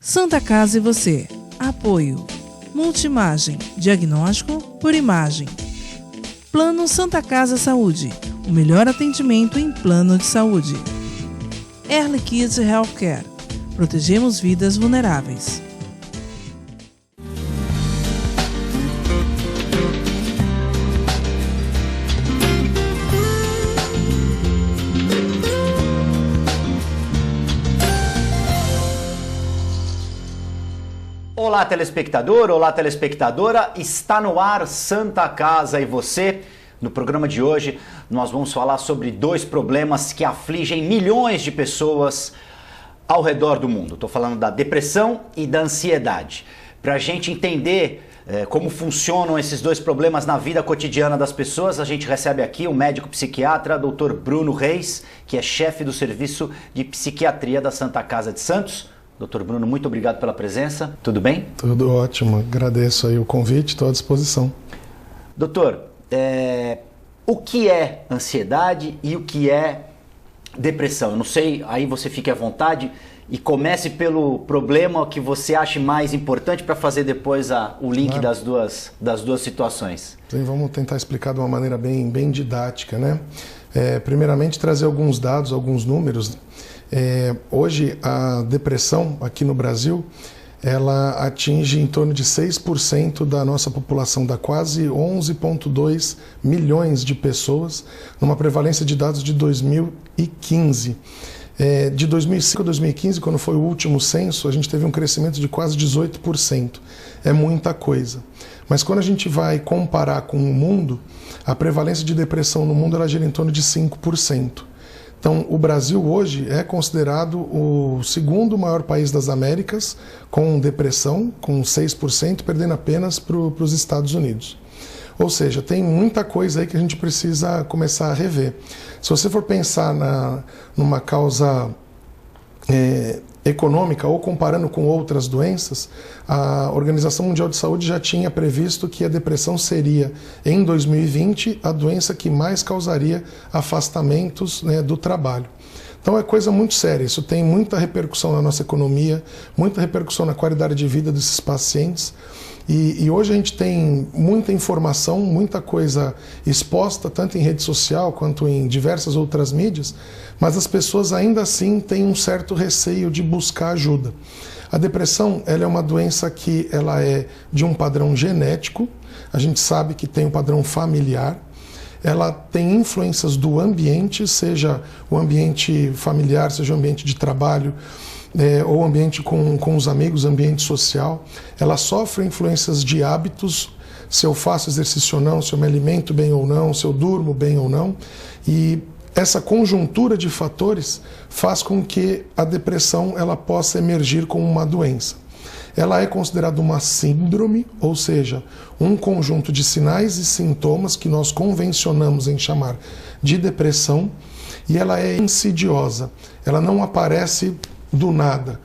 Santa Casa e você. Apoio. Multimagem. Diagnóstico por imagem. Plano Santa Casa Saúde. O melhor atendimento em plano de saúde. Early Kids Healthcare. Protegemos vidas vulneráveis. Olá, telespectador, olá, telespectadora, está no ar Santa Casa e você. No programa de hoje, nós vamos falar sobre dois problemas que afligem milhões de pessoas ao redor do mundo. Estou falando da depressão e da ansiedade. Para a gente entender como funcionam esses dois problemas na vida cotidiana das pessoas, a gente recebe aqui o médico psiquiatra, Dr. Bruno Reis, que é chefe do Serviço de Psiquiatria da Santa Casa de Santos. Doutor Bruno, muito obrigado pela presença. Tudo bem? Tudo ótimo. Agradeço aí o convite, estou à disposição. Doutor, o que é ansiedade e o que é depressão? Eu não sei, aí você fique à vontade e comece pelo problema que você acha mais importante para fazer depois o link das duas situações. Sim, vamos tentar explicar de uma maneira bem didática, né? Primeiramente, trazer alguns dados, alguns números. Hoje a depressão aqui no Brasil ela atinge em torno de 6% da nossa população, dá quase 11,2 milhões de pessoas, numa prevalência de dados de 2015. De 2005 a 2015, quando foi o último censo, a gente teve um crescimento de quase 18%. É muita coisa. Mas quando a gente vai comparar com o mundo, a prevalência de depressão no mundo ela gira em torno de 5%. Então, o Brasil hoje é considerado o segundo maior país das Américas com depressão, com 6%, perdendo apenas para os Estados Unidos. Ou seja, tem muita coisa aí que a gente precisa começar a rever. Se você for pensar numa causa econômica ou comparando com outras doenças, a Organização Mundial de Saúde já tinha previsto que a depressão seria, em 2020, a doença que mais causaria afastamentos, né, do trabalho. Então é coisa muito séria, isso tem muita repercussão na nossa economia, muita repercussão na qualidade de vida desses pacientes. E hoje a gente tem muita informação, muita coisa exposta, tanto em rede social quanto em diversas outras mídias, mas as pessoas ainda assim têm um certo receio de buscar ajuda. A depressão ela é uma doença que ela é de um padrão genético, a gente sabe que tem um padrão familiar, ela tem influências do ambiente, seja o ambiente familiar, seja o ambiente de trabalho, ou ambiente com os amigos, ambiente social. Ela sofre influências de hábitos, se eu faço exercício ou não, se eu me alimento bem ou não, se eu durmo bem ou não. E essa conjuntura de fatores faz com que a depressão ela possa emergir como uma doença. Ela é considerada uma síndrome, ou seja, um conjunto de sinais e sintomas que nós convencionamos em chamar de depressão, e ela é insidiosa, ela não aparece do nada.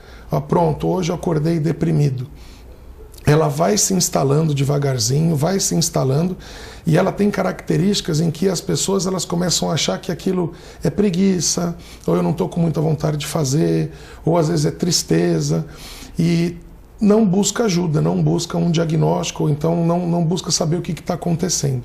Pronto, hoje eu acordei deprimido. Ela vai se instalando devagarzinho, vai se instalando, e ela tem características em que as pessoas elas começam a achar que aquilo é preguiça, ou eu não estou com muita vontade de fazer, ou às vezes é tristeza, e não busca ajuda, não busca um diagnóstico, ou então não busca saber o que está acontecendo.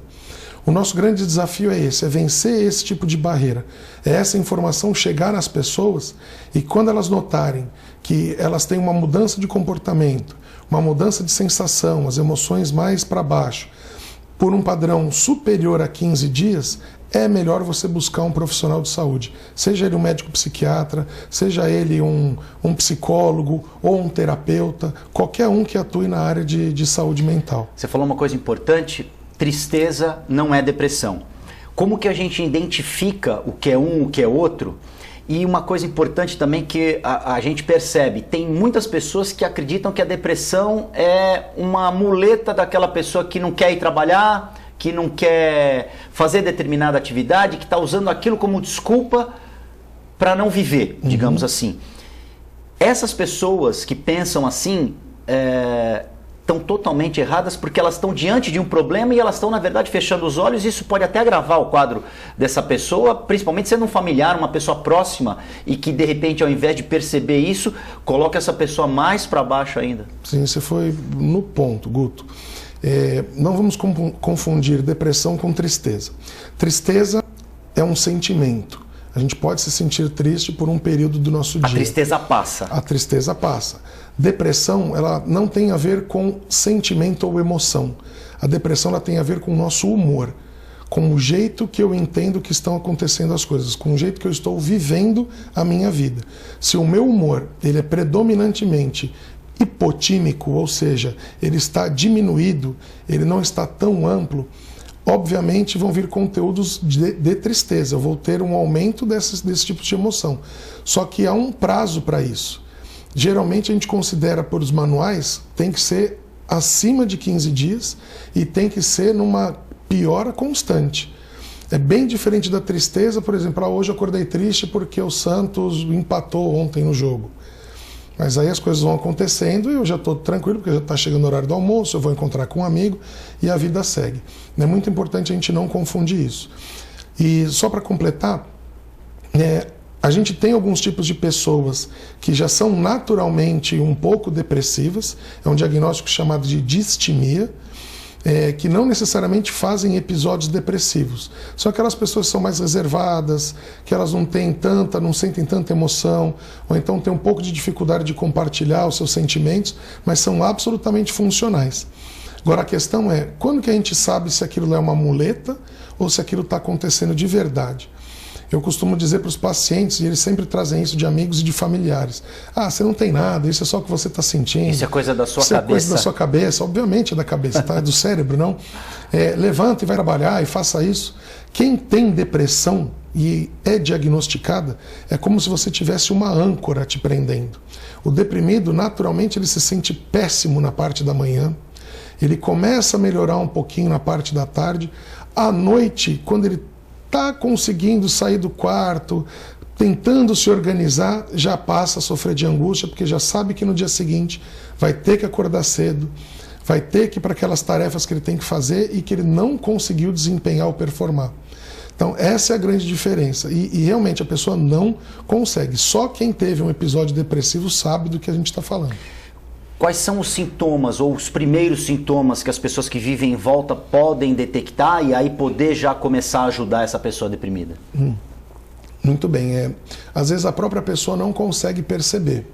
O nosso grande desafio é esse, é vencer esse tipo de barreira. É essa informação chegar nas pessoas e quando elas notarem que elas têm uma mudança de comportamento, uma mudança de sensação, as emoções mais para baixo, por um padrão superior a 15 dias, é melhor você buscar um profissional de saúde. Seja ele um médico psiquiatra, seja ele um psicólogo ou um terapeuta, qualquer um que atue na área de saúde mental. Você falou uma coisa importante. Tristeza não é depressão. Como que a gente identifica o que é um, o que é outro? E uma coisa importante também que a gente percebe, tem muitas pessoas que acreditam que a depressão é uma muleta daquela pessoa que não quer ir trabalhar, que não quer fazer determinada atividade, que está usando aquilo como desculpa para não viver, digamos assim. Essas pessoas que pensam assim, estão totalmente erradas porque elas estão diante de um problema e elas estão, na verdade, fechando os olhos, e isso pode até agravar o quadro dessa pessoa, principalmente sendo um familiar, uma pessoa próxima, e que, de repente, ao invés de perceber isso, coloca essa pessoa mais para baixo ainda. Sim, você foi no ponto, Guto. Não vamos confundir depressão com tristeza. Tristeza é um sentimento. A gente pode se sentir triste por um período do nosso dia. A tristeza passa. A tristeza passa. Depressão, ela não tem a ver com sentimento ou emoção. A depressão, ela tem a ver com o nosso humor, com o jeito que eu entendo que estão acontecendo as coisas, com o jeito que eu estou vivendo a minha vida. Se o meu humor, ele é predominantemente hipotímico, ou seja, ele está diminuído, ele não está tão amplo, obviamente vão vir conteúdos de tristeza, eu vou ter um aumento desse tipo de emoção. Só que há um prazo para isso. Geralmente a gente considera por os manuais, tem que ser acima de 15 dias e tem que ser numa piora constante. É bem diferente da tristeza, por exemplo, hoje eu acordei triste porque o Santos empatou ontem no jogo. Mas aí as coisas vão acontecendo e eu já estou tranquilo, porque já está chegando o horário do almoço, eu vou encontrar com um amigo e a vida segue. É muito importante a gente não confundir isso. E só para completar, a gente tem alguns tipos de pessoas que já são naturalmente um pouco depressivas, é um diagnóstico chamado de distimia, que não necessariamente fazem episódios depressivos. São aquelas pessoas que são mais reservadas, que elas não sentem tanta emoção, ou então têm um pouco de dificuldade de compartilhar os seus sentimentos, mas são absolutamente funcionais. Agora a questão é, quando que a gente sabe se aquilo é uma muleta ou se aquilo está acontecendo de verdade? Eu costumo dizer para os pacientes, e eles sempre trazem isso de amigos e de familiares. Você não tem nada, isso é só o que você está sentindo. Isso é coisa da sua cabeça. Isso é coisa da sua cabeça, obviamente é da cabeça, tá? É do cérebro, não? Levanta e vai trabalhar e faça isso. Quem tem depressão e é diagnosticada, é como se você tivesse uma âncora te prendendo. O deprimido, naturalmente, ele se sente péssimo na parte da manhã, ele começa a melhorar um pouquinho na parte da tarde. À noite, quando ele está conseguindo sair do quarto, tentando se organizar, já passa a sofrer de angústia, porque já sabe que no dia seguinte vai ter que acordar cedo, vai ter que ir para aquelas tarefas que ele tem que fazer e que ele não conseguiu desempenhar ou performar. Então essa é a grande diferença e realmente a pessoa não consegue. Só quem teve um episódio depressivo sabe do que a gente está falando. Quais são os sintomas ou os primeiros sintomas que as pessoas que vivem em volta podem detectar e aí poder já começar a ajudar essa pessoa deprimida? Muito bem. Às vezes a própria pessoa não consegue perceber,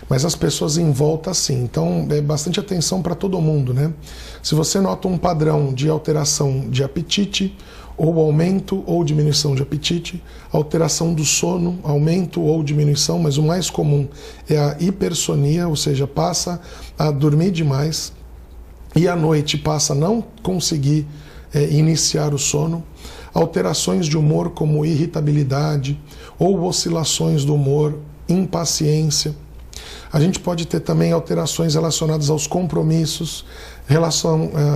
mas as pessoas em volta sim. Então é bastante atenção para todo mundo, né? Se você nota um padrão de alteração de apetite, ou aumento ou diminuição de apetite, alteração do sono, aumento ou diminuição, mas o mais comum é a hipersonia, ou seja, passa a dormir demais e à noite passa a não conseguir iniciar o sono, alterações de humor como irritabilidade ou oscilações do humor, impaciência. A gente pode ter também alterações relacionadas aos compromissos,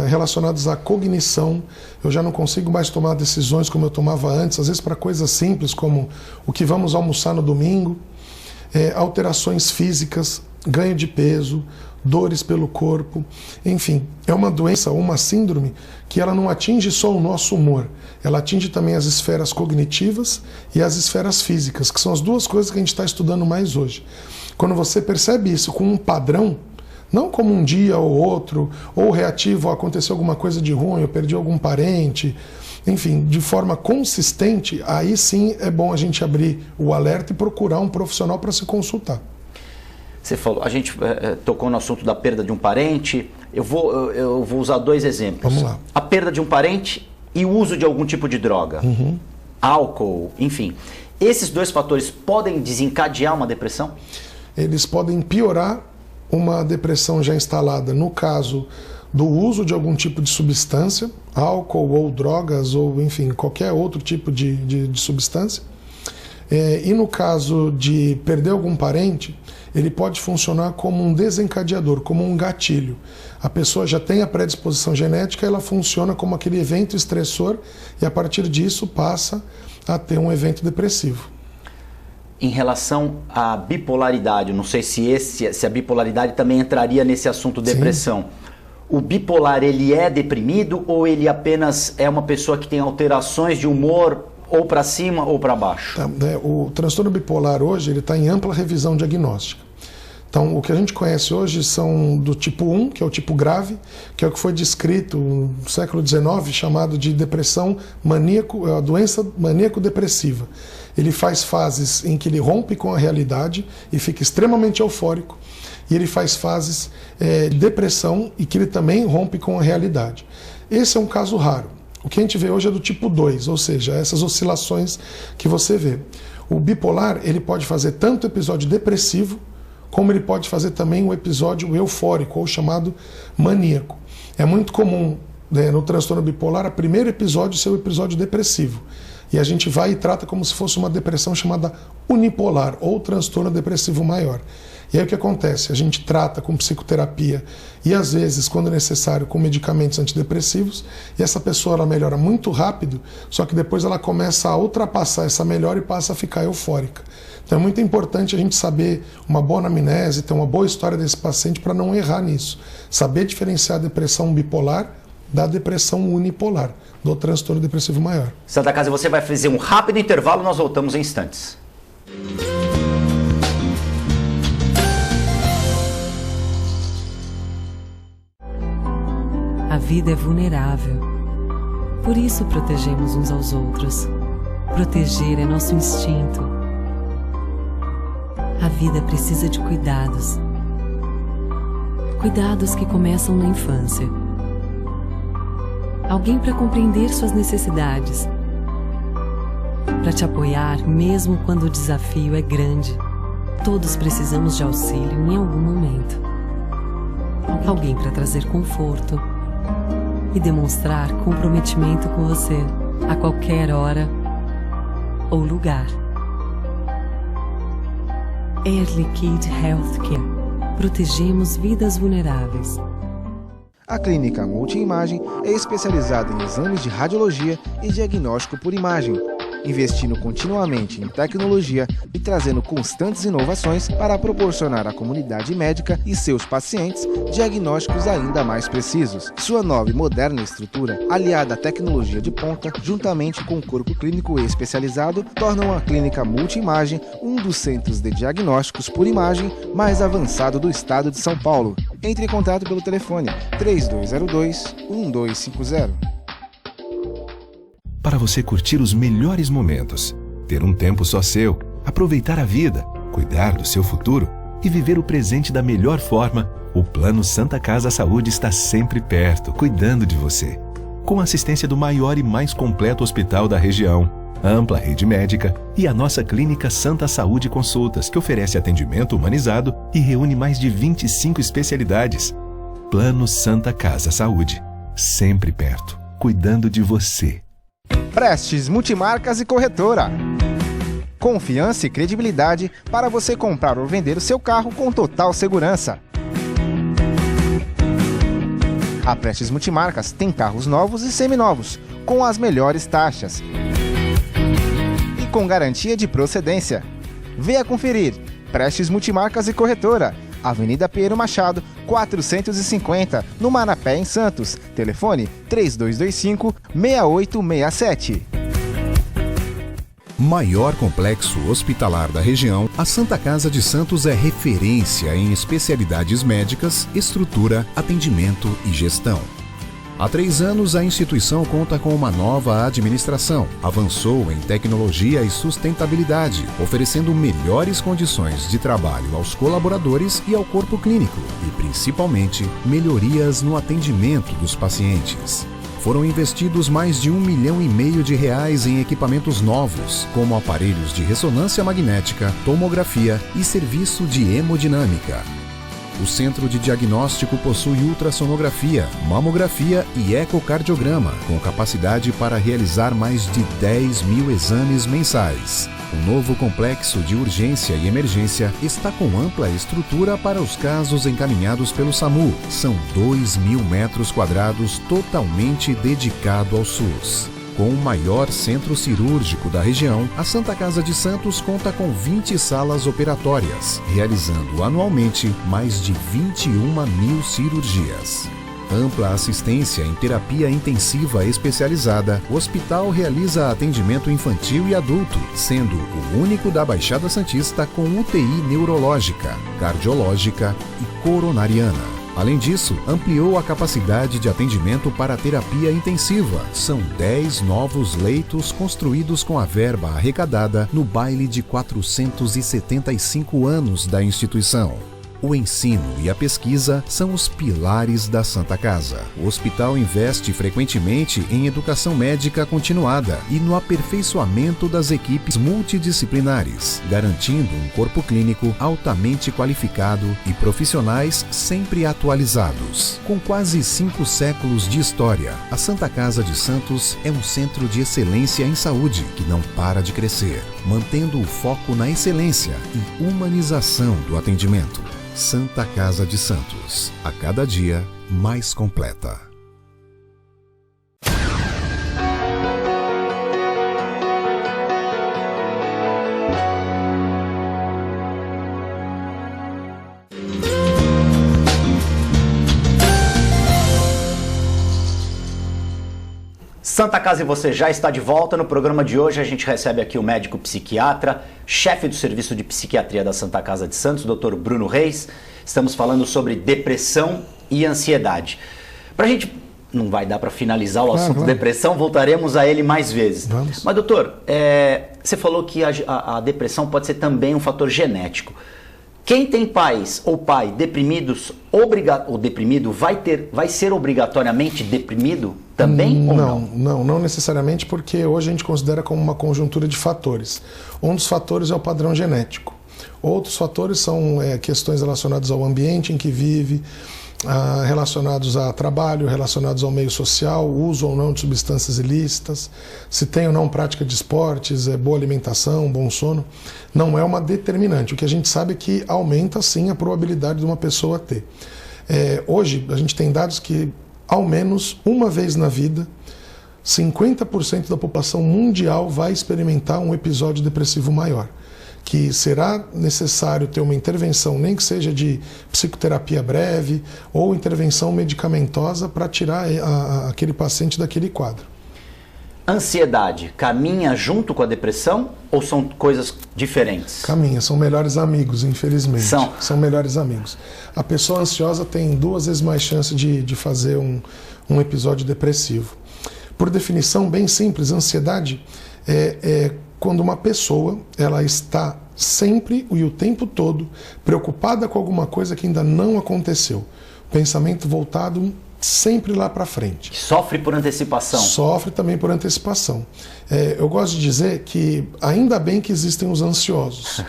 relacionadas à cognição. Eu já não consigo mais tomar decisões como eu tomava antes, às vezes para coisas simples como o que vamos almoçar no domingo, alterações físicas, ganho de peso, dores pelo corpo, enfim, é uma doença ou uma síndrome que ela não atinge só o nosso humor, ela atinge também as esferas cognitivas e as esferas físicas, que são as duas coisas que a gente está estudando mais hoje. Quando você percebe isso com um padrão, não como um dia ou outro, ou reativo, aconteceu alguma coisa de ruim, eu perdi algum parente, enfim, de forma consistente, aí sim é bom a gente abrir o alerta e procurar um profissional para se consultar. Você falou, a gente tocou no assunto da perda de um parente, eu vou usar dois exemplos. Vamos lá. A perda de um parente e o uso de algum tipo de droga, álcool, enfim. Esses dois fatores podem desencadear uma depressão? Eles podem piorar uma depressão já instalada, no caso do uso de algum tipo de substância, álcool ou drogas, ou enfim, qualquer outro tipo de substância. E no caso de perder algum parente, ele pode funcionar como um desencadeador, como um gatilho. A pessoa já tem a predisposição genética, ela funciona como aquele evento estressor e a partir disso passa a ter um evento depressivo. Em relação à bipolaridade, não sei se a bipolaridade também entraria nesse assunto depressão. o bipolar ele é deprimido ou ele apenas é uma pessoa que tem alterações de humor ou para cima ou para baixo? O transtorno bipolar hoje ele está em ampla revisão diagnóstica. Então, o que a gente conhece hoje são do tipo 1, que é o tipo grave, que é o que foi descrito no século XIX, chamado de depressão maníaco, a doença maníaco-depressiva. Ele faz fases em que ele rompe com a realidade e fica extremamente eufórico, e ele faz fases de depressão e que ele também rompe com a realidade. Esse é um caso raro. O que a gente vê hoje é do tipo 2, ou seja, essas oscilações que você vê. O bipolar ele pode fazer tanto episódio depressivo, como ele pode fazer também um episódio eufórico, ou chamado maníaco. É muito comum, no transtorno bipolar, o primeiro episódio ser o episódio depressivo. E a gente vai e trata como se fosse uma depressão chamada unipolar, ou transtorno depressivo maior. E aí o que acontece? A gente trata com psicoterapia e, às vezes, quando necessário, com medicamentos antidepressivos, e essa pessoa ela melhora muito rápido, só que depois ela começa a ultrapassar essa melhora e passa a ficar eufórica. Então é muito importante a gente saber uma boa anamnese, ter uma boa história desse paciente para não errar nisso. Saber diferenciar a depressão bipolar da depressão unipolar, do transtorno depressivo maior. Santa Casa, você vai fazer um rápido intervalo, nós voltamos em instantes. A vida é vulnerável. Por isso protegemos uns aos outros. Proteger é nosso instinto. A vida precisa de cuidados. Cuidados que começam na infância. Alguém para compreender suas necessidades. Para te apoiar mesmo quando o desafio é grande. Todos precisamos de auxílio em algum momento. Alguém para trazer conforto e demonstrar comprometimento com você a qualquer hora ou lugar. Air Liquide Healthcare. Protegemos vidas vulneráveis. A Clínica Multiimagem é especializada em exames de radiologia e diagnóstico por imagem, investindo continuamente em tecnologia e trazendo constantes inovações para proporcionar à comunidade médica e seus pacientes diagnósticos ainda mais precisos. Sua nova e moderna estrutura, aliada à tecnologia de ponta, juntamente com o corpo clínico especializado, tornam a Clínica Multiimagem um dos centros de diagnósticos por imagem mais avançado do estado de São Paulo. Entre em contato pelo telefone 3202-1250. Para você curtir os melhores momentos, ter um tempo só seu, aproveitar a vida, cuidar do seu futuro e viver o presente da melhor forma, o Plano Santa Casa Saúde está sempre perto, cuidando de você. Com a assistência do maior e mais completo hospital da região, a ampla rede médica e a nossa clínica Santa Saúde Consultas, que oferece atendimento humanizado e reúne mais de 25 especialidades. Plano Santa Casa Saúde, sempre perto, cuidando de você. Prestes Multimarcas e Corretora. Confiança e credibilidade para você comprar ou vender o seu carro com total segurança. A Prestes Multimarcas tem carros novos e seminovos, com as melhores taxas e com garantia de procedência. Venha conferir. Prestes Multimarcas e Corretora. Avenida Pinheiro Machado, 450, no Marapé, em Santos. Telefone 3225-6867. Maior complexo hospitalar da região, a Santa Casa de Santos é referência em especialidades médicas, estrutura, atendimento e gestão. Há 3 anos, a instituição conta com uma nova administração. Avançou em tecnologia e sustentabilidade, oferecendo melhores condições de trabalho aos colaboradores e ao corpo clínico, e principalmente melhorias no atendimento dos pacientes. Foram investidos mais de R$1,5 milhão em equipamentos novos, como aparelhos de ressonância magnética, tomografia e serviço de hemodinâmica. O Centro de Diagnóstico possui ultrassonografia, mamografia e ecocardiograma, com capacidade para realizar mais de 10 mil exames mensais. O novo complexo de urgência e emergência está com ampla estrutura para os casos encaminhados pelo SAMU. São 2.000 metros quadrados totalmente dedicado ao SUS. Com o maior centro cirúrgico da região, a Santa Casa de Santos conta com 20 salas operatórias, realizando anualmente mais de 21 mil cirurgias. ampla assistência em terapia intensiva especializada, o hospital realiza atendimento infantil e adulto, sendo o único da Baixada Santista com UTI neurológica, cardiológica e coronariana. Além disso, ampliou a capacidade de atendimento para terapia intensiva. São 10 novos leitos construídos com a verba arrecadada no baile de 475 anos da instituição. O ensino e a pesquisa são os pilares da Santa Casa. O hospital investe frequentemente em educação médica continuada e no aperfeiçoamento das equipes multidisciplinares, garantindo um corpo clínico altamente qualificado e profissionais sempre atualizados. Com quase 5 séculos de história, a Santa Casa de Santos é um centro de excelência em saúde que não para de crescer, mantendo o foco na excelência e humanização do atendimento. Santa Casa de Santos, a cada dia mais completa. Santa Casa e você já está de volta. No programa de hoje a gente recebe aqui o médico psiquiatra, chefe do Serviço de Psiquiatria da Santa Casa de Santos, Dr. Bruno Reis. Estamos falando sobre depressão e ansiedade. Pra gente, não vai dar para finalizar o assunto depressão, voltaremos a ele mais vezes. Vamos. Mas doutor, você falou que a depressão pode ser também um fator genético. Quem tem pais ou pai deprimidos, ou deprimido, vai ser obrigatoriamente deprimido também ou não? Não necessariamente, porque hoje a gente considera como uma conjuntura de fatores. Um dos fatores é o padrão genético. Outros fatores são questões relacionadas ao ambiente em que vive, relacionados a trabalho, relacionados ao meio social, uso ou não de substâncias ilícitas, se tem ou não prática de esportes, boa alimentação, bom sono. Não é uma determinante. O que a gente sabe é que aumenta sim a probabilidade de uma pessoa ter. Hoje a gente tem dados que ao menos uma vez na vida 50% da população mundial vai experimentar um episódio depressivo maior, que será necessário ter uma intervenção, nem que seja de psicoterapia breve ou intervenção medicamentosa para tirar aquele paciente daquele quadro. Ansiedade caminha junto com a depressão ou são coisas diferentes? Caminha, são melhores amigos, infelizmente. São melhores amigos. A pessoa ansiosa tem 2 vezes mais chance de fazer um episódio depressivo. Por definição bem simples, ansiedade é quando uma pessoa ela está sempre e o tempo todo preocupada com alguma coisa que ainda não aconteceu. Pensamento voltado sempre lá para frente. Sofre por antecipação. Sofre também por antecipação. Eu gosto de dizer que ainda bem que existem os ansiosos,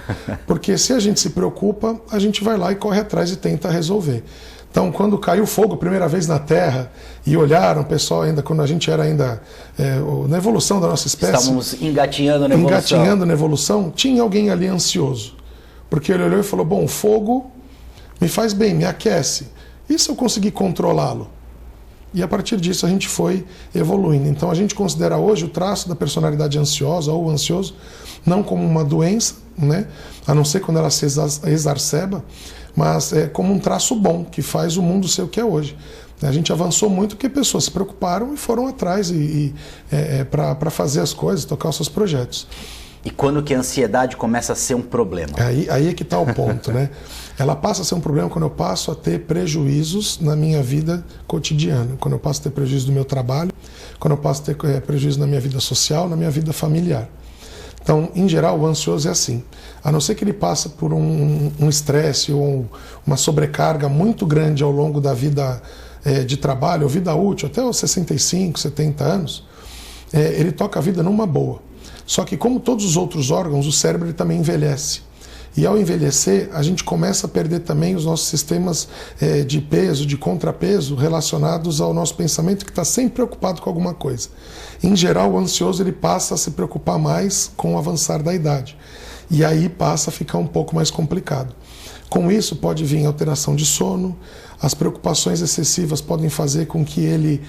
porque se a gente se preocupa, a gente vai lá e corre atrás e tenta resolver. Então, quando caiu fogo a primeira vez na Terra e olharam, o pessoal ainda, quando a gente era ainda na evolução da nossa espécie... Estávamos engatinhando na evolução. Engatinhando na evolução, tinha alguém ali ansioso. Porque ele olhou e falou, bom, o fogo me faz bem, me aquece. E se eu conseguir controlá-lo? E a partir disso a gente foi evoluindo. Então a gente considera hoje o traço da personalidade ansiosa ou ansioso não como uma doença, né? A não ser quando ela se exacerba, mas como um traço bom que faz o mundo ser o que é hoje. A gente avançou muito porque pessoas se preocuparam e foram atrás para fazer as coisas, tocar os seus projetos. E quando que a ansiedade começa a ser um problema? Aí é que está o ponto, né? Ela passa a ser um problema quando eu passo a ter prejuízos na minha vida cotidiana, quando eu passo a ter prejuízo do meu trabalho, quando eu passo a ter prejuízo na minha vida social, na minha vida familiar. Então, em geral, o ansioso é assim. A não ser que ele passe por um estresse ou uma sobrecarga muito grande ao longo da vida de trabalho, ou vida útil, até os 65, 70 anos, ele toca a vida numa boa. Só que, como todos os outros órgãos, o cérebro ele também envelhece. E ao envelhecer, a gente começa a perder também os nossos sistemas de peso, de contrapeso, relacionados ao nosso pensamento, que está sempre preocupado com alguma coisa. Em geral, o ansioso ele passa a se preocupar mais com o avançar da idade. E aí passa a ficar um pouco mais complicado. Com isso pode vir alteração de sono, as preocupações excessivas podem fazer com que ele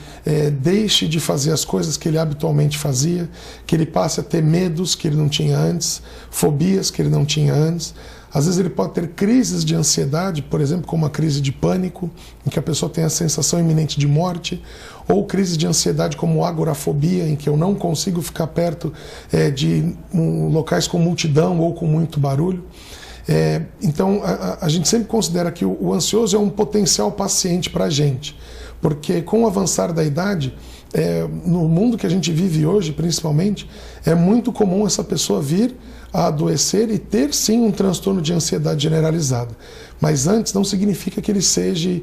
deixe de fazer as coisas que ele habitualmente fazia, que ele passe a ter medos que ele não tinha antes, fobias que ele não tinha antes, Às vezes ele pode ter crises de ansiedade, por exemplo, como a crise de pânico, em que a pessoa tem a sensação iminente de morte, ou crise de ansiedade como agorafobia, em que eu não consigo ficar perto de locais com multidão ou com muito barulho. Então, a gente sempre considera que o ansioso é um potencial paciente para a gente, porque com o avançar da idade, no mundo que a gente vive hoje, principalmente, é muito comum essa pessoa vir a adoecer e ter sim um transtorno de ansiedade generalizada. Mas antes não significa que ele seja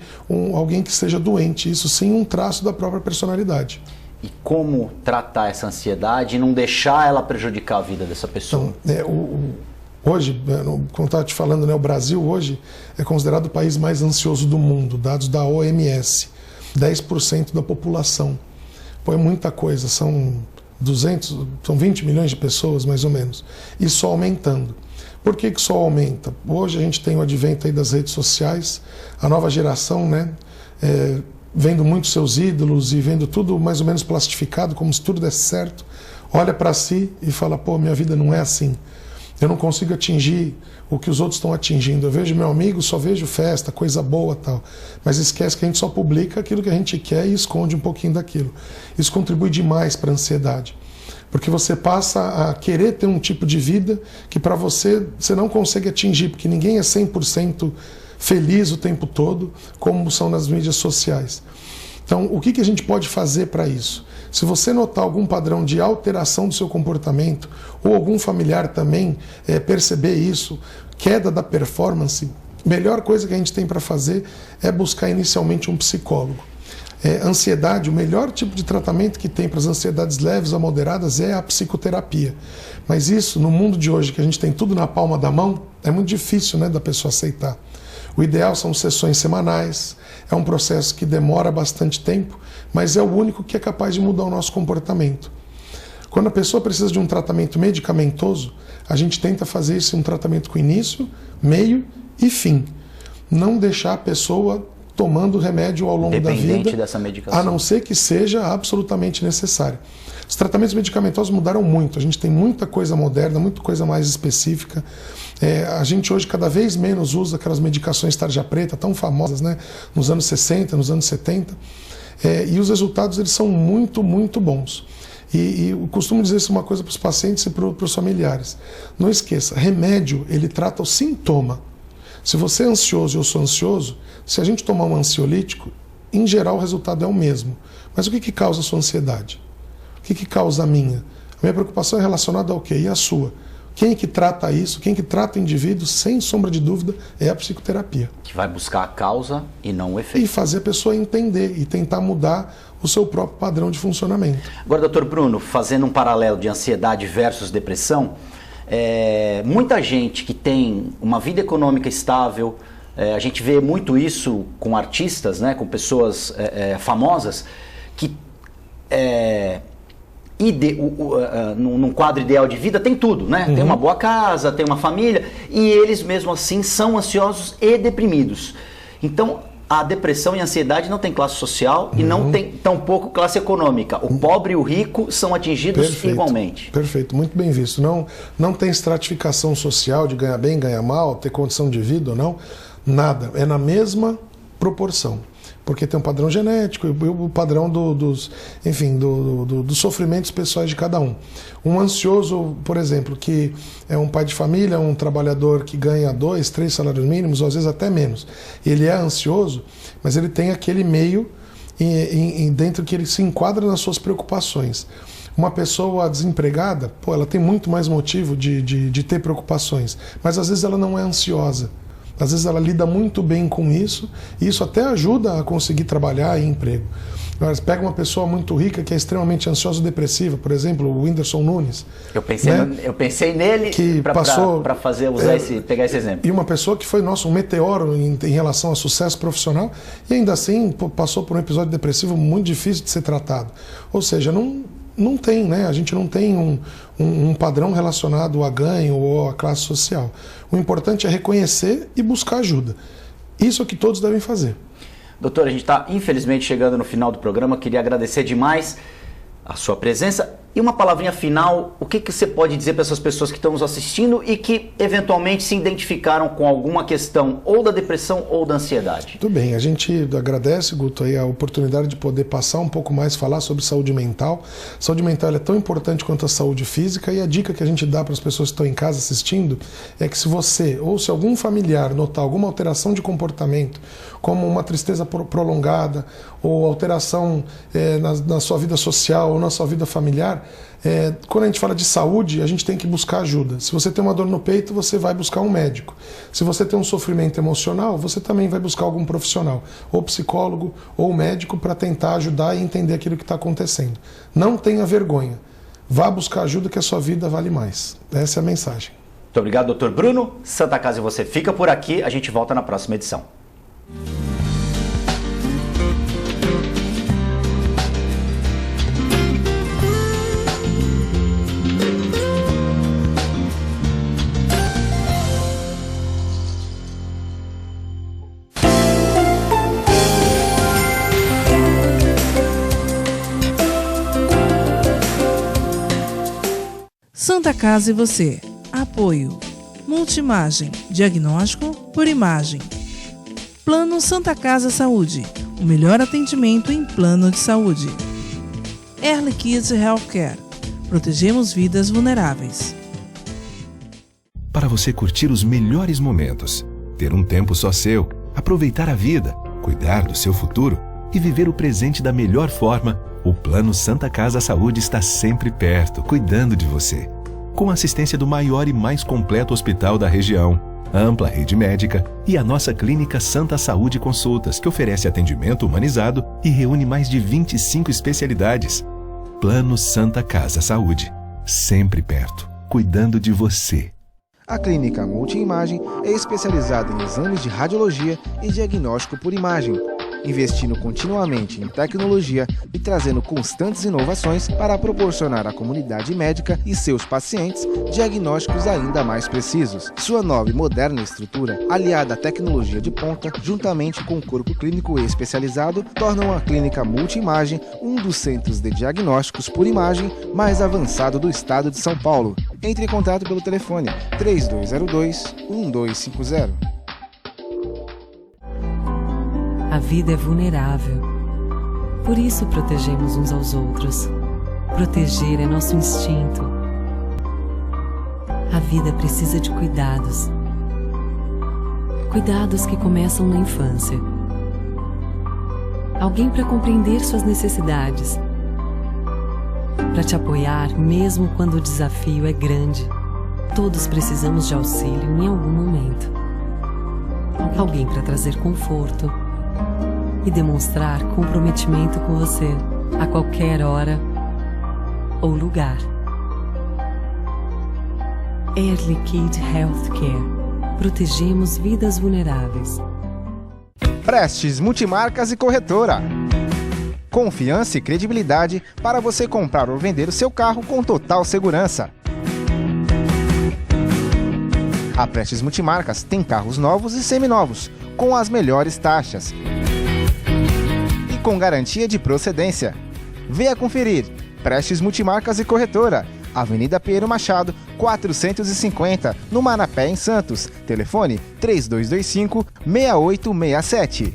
alguém que seja doente, isso sim um traço da própria personalidade. E como tratar essa ansiedade e não deixar ela prejudicar a vida dessa pessoa? Então, hoje, como estava te falando, o Brasil hoje é considerado o país mais ansioso do mundo, dados da OMS, 10% da população. Pô, é muita coisa, são 20 milhões de pessoas, mais ou menos, e só aumentando. Por que só aumenta? Hoje a gente tem o advento aí das redes sociais, a nova geração, vendo muitos seus ídolos e vendo tudo mais ou menos plastificado, como se tudo desse certo, olha para si e fala, pô, minha vida não é assim. Eu não consigo atingir o que os outros estão atingindo. Eu vejo meu amigo, só vejo festa, coisa boa e tal. Mas esquece que a gente só publica aquilo que a gente quer e esconde um pouquinho daquilo. Isso contribui demais para a ansiedade. Porque você passa a querer ter um tipo de vida que para você não consegue atingir, porque ninguém é 100% feliz o tempo todo, como são nas mídias sociais. Então, o que a gente pode fazer para isso? Se você notar algum padrão de alteração do seu comportamento, ou algum familiar também perceber isso, queda da performance, a melhor coisa que a gente tem para fazer é buscar inicialmente um psicólogo. Ansiedade, o melhor tipo de tratamento que tem para as ansiedades leves a moderadas é a psicoterapia. Mas isso, no mundo de hoje, que a gente tem tudo na palma da mão, é muito difícil, da pessoa aceitar. O ideal são sessões semanais, é um processo que demora bastante tempo, mas é o único que é capaz de mudar o nosso comportamento. Quando a pessoa precisa de um tratamento medicamentoso, a gente tenta fazer isso um tratamento com início, meio e fim. Não deixar a pessoa tomando remédio ao longo da vida, dessa medicação, a não ser que seja absolutamente necessário. Os tratamentos medicamentosos mudaram muito, a gente tem muita coisa moderna, muita coisa mais específica. A gente hoje cada vez menos usa aquelas medicações tarja preta, tão famosas, nos anos 60, nos anos 70, e os resultados eles são muito, muito bons. E eu costumo dizer isso uma coisa para os pacientes e para os familiares. Não esqueça, remédio ele trata o sintoma. Se você é ansioso e eu sou ansioso, se a gente tomar um ansiolítico, em geral o resultado é o mesmo. Mas o que causa a sua ansiedade? O que causa a minha? A minha preocupação é relacionada ao quê? E a sua? Quem que trata isso, quem que trata o indivíduo, sem sombra de dúvida, é a psicoterapia. Que vai buscar a causa e não o efeito. E fazer a pessoa entender e tentar mudar o seu próprio padrão de funcionamento. Agora, doutor Bruno, fazendo um paralelo de ansiedade versus depressão, muita gente que tem uma vida econômica estável, a gente vê muito isso com artistas, com pessoas famosas, que num quadro ideal de vida tem tudo, Uhum. Tem uma boa casa, tem uma família, e eles mesmo assim são ansiosos e deprimidos. Então, a depressão e a ansiedade não tem classe social e não tem tampouco classe econômica. O pobre e o rico são atingidos igualmente. Perfeito, muito bem visto. Não tem estratificação social de ganhar bem, ganhar mal, ter condição de vida ou não, nada. É na mesma proporção. Porque tem um padrão genético e o padrão dos sofrimentos pessoais de cada um. Um ansioso, por exemplo, que é um pai de família, um trabalhador que ganha 2, 3 salários mínimos, ou às vezes até menos. Ele é ansioso, mas ele tem aquele meio dentro que ele se enquadra nas suas preocupações. Uma pessoa desempregada, ela tem muito mais motivo de ter preocupações, mas às vezes ela não é ansiosa. Às vezes ela lida muito bem com isso, e isso até ajuda a conseguir trabalhar e emprego. Mas pega uma pessoa muito rica que é extremamente ansiosa ou depressiva, por exemplo, o Whindersson Nunes. Eu pensei nele para pegar esse exemplo. E uma pessoa que foi um meteoro em relação a sucesso profissional, e ainda assim passou por um episódio depressivo muito difícil de ser tratado. Ou seja, não tem, a gente não tem um padrão relacionado a ganho ou a classe social. O importante é reconhecer e buscar ajuda. Isso é o que todos devem fazer. Doutor, a gente está infelizmente chegando no final do programa. Queria agradecer demais a sua presença E uma palavrinha final, o que você pode dizer para essas pessoas que estão nos assistindo e que eventualmente se identificaram com alguma questão ou da depressão ou da ansiedade? Tudo bem, a gente agradece, Guto, aí a oportunidade de poder passar um pouco mais, falar sobre saúde mental. Saúde mental é tão importante quanto a saúde física, e a dica que a gente dá para as pessoas que estão em casa assistindo é que se você ou se algum familiar notar alguma alteração de comportamento, como uma tristeza prolongada ou alteração na sua vida social ou na sua vida familiar, quando a gente fala de saúde, a gente tem que buscar ajuda. Se você tem uma dor no peito, você vai buscar um médico. Se você tem um sofrimento emocional, você também vai buscar algum profissional, ou psicólogo ou médico, para tentar ajudar e entender aquilo que está acontecendo. Não tenha vergonha. Vá buscar ajuda, que a sua vida vale mais. Essa é a mensagem. Muito obrigado, Dr. Bruno. Santa Casa e você fica por aqui. A gente volta na próxima edição. Santa Casa e você. Apoio. Multimagem. Diagnóstico por imagem. Plano Santa Casa Saúde. O melhor atendimento em plano de saúde. Early Kids Healthcare. Protegemos vidas vulneráveis. Para você curtir os melhores momentos, ter um tempo só seu, aproveitar a vida, cuidar do seu futuro e viver o presente da melhor forma, o Plano Santa Casa Saúde está sempre perto, cuidando de você. Com a assistência do maior e mais completo hospital da região, ampla rede médica e a nossa clínica Santa Saúde Consultas, que oferece atendimento humanizado e reúne mais de 25 especialidades. Plano Santa Casa Saúde, sempre perto, cuidando de você. A Clínica Multimagem é especializada em exames de radiologia e diagnóstico por imagem, investindo continuamente em tecnologia e trazendo constantes inovações para proporcionar à comunidade médica e seus pacientes diagnósticos ainda mais precisos. Sua nova e moderna estrutura, aliada à tecnologia de ponta, juntamente com o corpo clínico especializado, tornam a Clínica Multimagem um dos centros de diagnósticos por imagem mais avançado do estado de São Paulo. Entre em contato pelo telefone 3202-1250. A vida é vulnerável. Por isso protegemos uns aos outros. Proteger é nosso instinto. A vida precisa de cuidados. Cuidados que começam na infância. Alguém para compreender suas necessidades. Para te apoiar mesmo quando o desafio é grande. Todos precisamos de auxílio em algum momento. Alguém para trazer conforto e demonstrar comprometimento com você a qualquer hora ou lugar. Early Kid Healthcare. Protegemos vidas vulneráveis. Prestes Multimarcas e Corretora. Confiança e credibilidade para você comprar ou vender o seu carro com total segurança. A Prestes Multimarcas tem carros novos e seminovos, com as melhores taxas e com garantia de procedência. Venha conferir. Prestes Multimarcas e Corretora, Avenida Pinheiro Machado, 450, no Manapé, em Santos. Telefone 3225-6867.